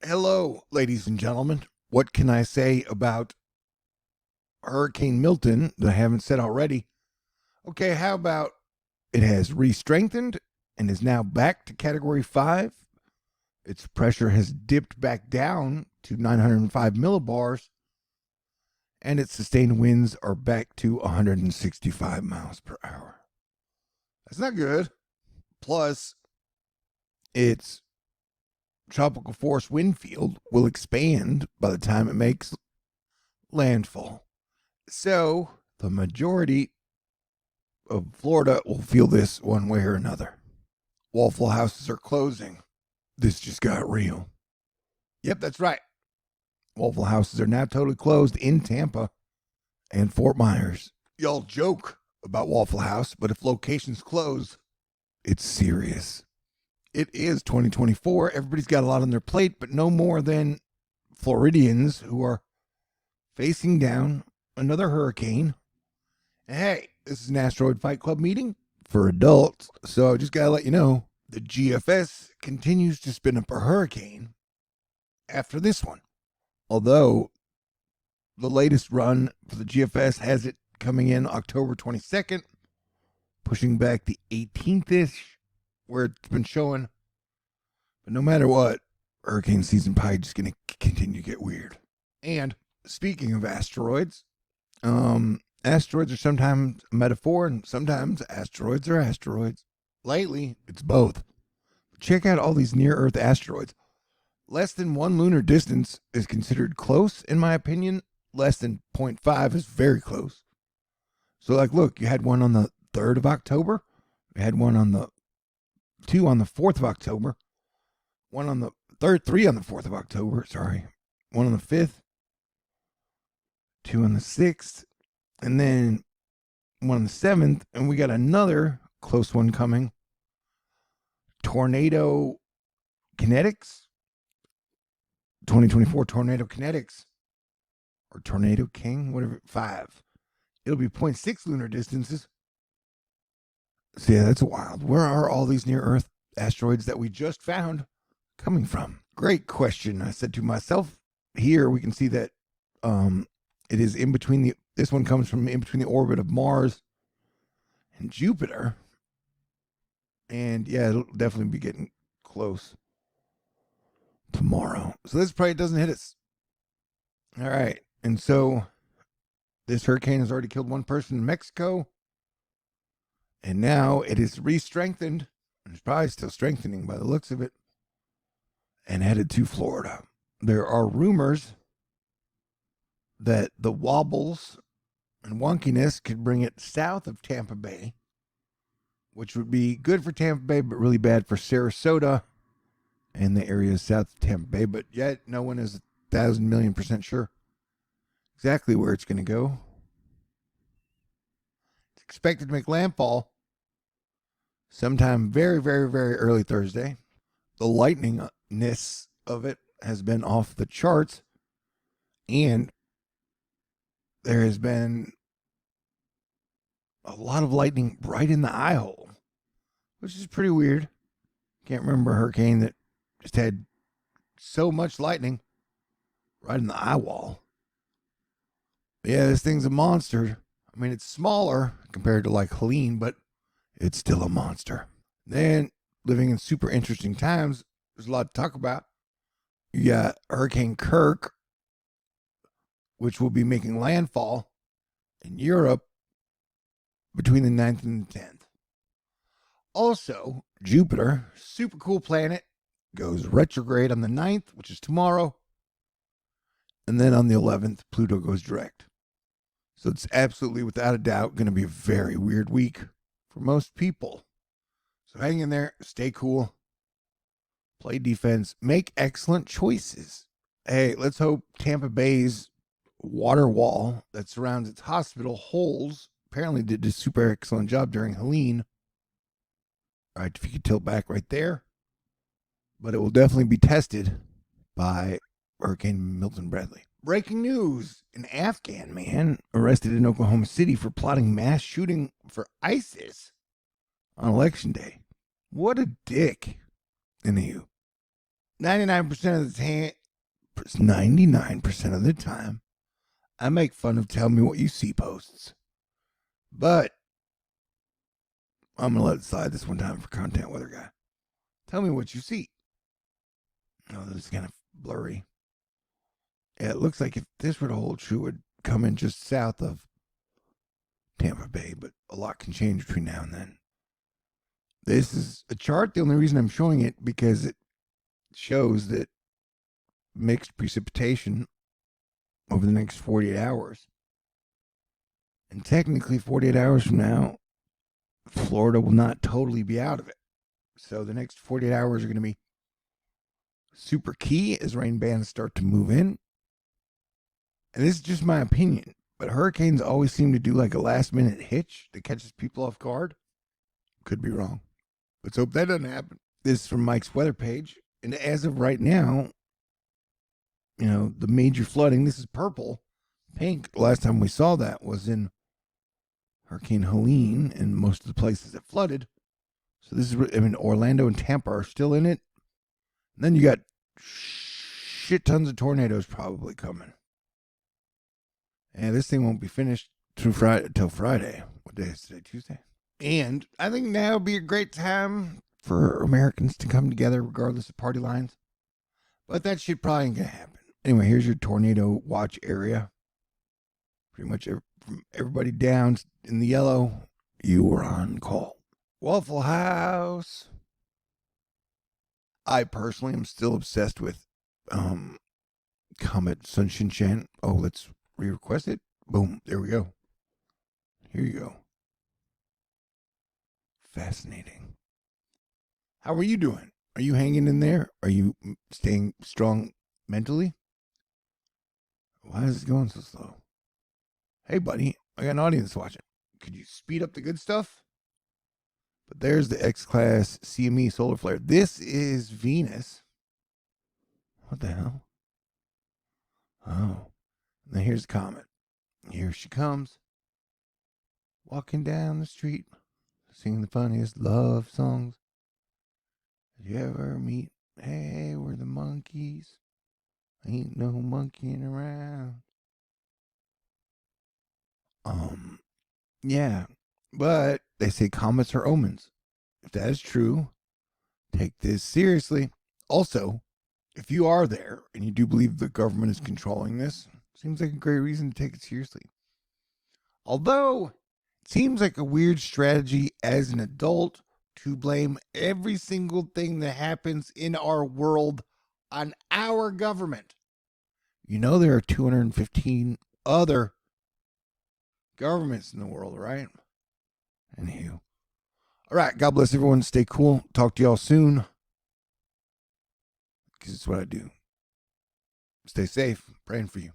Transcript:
Hello, ladies and gentlemen. What can I say about Hurricane Milton that I haven't said already? Okay, how about it has re-strengthened and is now back to Category 5. Its pressure has dipped back down to 905 millibars, and its sustained winds are back to 165 miles per hour. That's not good. Plus, its tropical force wind field will expand by the time it makes landfall. So the majority of Florida will feel this one way or another. Waffle houses are closing. This just got real. Yep, that's right. Waffle houses are now totally closed in Tampa and Fort Myers. Y'all joke about Waffle House, but if locations close, it's serious. It is 2024. Everybody's got a lot on their plate, but no more than Floridians who are facing down another hurricane. Hey, this is an Asteroid Fight Club meeting for adults, so I just gotta let you know the GFS continues to spin up a hurricane after this one. Although the latest run for the GFS has it coming in October 22nd, pushing back the 18th ish, where it's been showing. But no matter what, hurricane season probably just gonna continue to get weird. And speaking of asteroids, asteroids are sometimes a metaphor, and sometimes asteroids are asteroids. Lately, it's both. Check out all these near-Earth asteroids. Less than 1 lunar distance is considered close, in my opinion. Less than 0.5 is very close. So, like, look, you had one on the 3rd of October. You had one on the 2 on the 4th of October. One on the 3rd, 3 on the 4th of October, sorry. One on the 5th. 2 on the 6th. And then one on the 7th, and we got another close one coming. Tornado Kinetics. 2024 Tornado Kinetics. Or Tornado King, whatever, 5. It'll be 0.6 lunar distances. So yeah, that's wild. Where are all these near-Earth asteroids that we just found coming from? Great question. I said to myself, here we can see that it is in between this one comes from in between the orbit of Mars and Jupiter. And yeah, it'll definitely be getting close tomorrow. So this probably doesn't hit us. All right. And so this hurricane has already killed one person in Mexico. And now it is re-strengthened. It's probably still strengthening by the looks of it. And headed to Florida. There are rumors that the wobbles and wonkiness could bring it south of Tampa Bay, which would be good for Tampa Bay, but really bad for Sarasota and the areas south of Tampa Bay. But yet, no one is 1,000,000,000% sure exactly where it's going to go. It's expected to make landfall sometime very, very, very early Thursday. The lightningness of it has been off the charts, and there has been a lot of lightning right in the eye hole, which is pretty weird. Can't remember a hurricane that just had so much lightning right in the eye wall. Yeah, this thing's a monster. I mean, it's smaller compared to like Helene, but it's still a monster. Then, living in super interesting times, there's a lot to talk about. You got Hurricane Kirk, which will be making landfall in Europe between the 9th and the 10th. Also, Jupiter, super cool planet, goes retrograde on the 9th, which is tomorrow. And then on the 11th, Pluto goes direct. So it's absolutely, without a doubt, going to be a very weird week for most people. So hang in there, stay cool, play defense, make excellent choices. Hey, let's hope Tampa Bay's water wall that surrounds its hospital holds. Apparently did a super excellent job during Helene. All right, if you could tilt back right there. But it will definitely be tested by Hurricane Milton Bradley. Breaking news. An Afghan man arrested in Oklahoma City for plotting mass shooting for ISIS on Election Day. What a dick. Anywho. 99% of the time, 99% of the time, I make fun of Tell Me What You See posts. But I'm going to let it slide this one time for content weather guy. Tell me what you see. Oh, this is kind of blurry. Yeah, it looks like if this were to hold true, it would come in just south of Tampa Bay, but a lot can change between now and then. This is a chart. The only reason I'm showing it because it shows that mixed precipitation over the next 48 hours. And technically 48 hours from now, Florida will not totally be out of it. So the next 48 hours are going to be super key as rain bands start to move in. And this is just my opinion, but hurricanes always seem to do like a last minute hitch that catches people off guard. Could be wrong. Let's hope that doesn't happen. This is from Mike's weather page. And as of right now, the major flooding, this is purple. Pink, the last time we saw that was in Hurricane Helene and most of the places that flooded. So this is, Orlando and Tampa are still in it. And then you got shit tons of tornadoes probably coming. And this thing won't be finished till Friday. What day is today? Tuesday? And I think now would be a great time for Americans to come together regardless of party lines. But that shit probably ain't going to happen. Anyway, here's your tornado watch area. Pretty much from everybody down in the yellow, you were on call. Waffle House. I personally am still obsessed with Comet Sunshinshan. Oh, let's re-request it. Boom. There we go. Here you go. Fascinating. How are you doing? Are you hanging in there? Are you staying strong mentally? Why is it going so slow? Hey, buddy, I got an audience watching. Could you speed up the good stuff? But there's the X-Class CME solar flare. This is Venus. What the hell? Oh. Now here's the comet. Here she comes. Walking down the street, singing the funniest love songs. Did you ever meet? Hey, we're the monkeys. Ain't no monkeying around. Yeah. But they say comets are omens. If that is true, take this seriously. Also, if you are there and you do believe the government is controlling this, seems like a great reason to take it seriously. Although, it seems like a weird strategy as an adult to blame every single thing that happens in our world on our government. There are 215 other governments in the world, right? Anywho. All right, God bless everyone. Stay cool. Talk to y'all soon. Because it's what I do. Stay safe. Praying for you.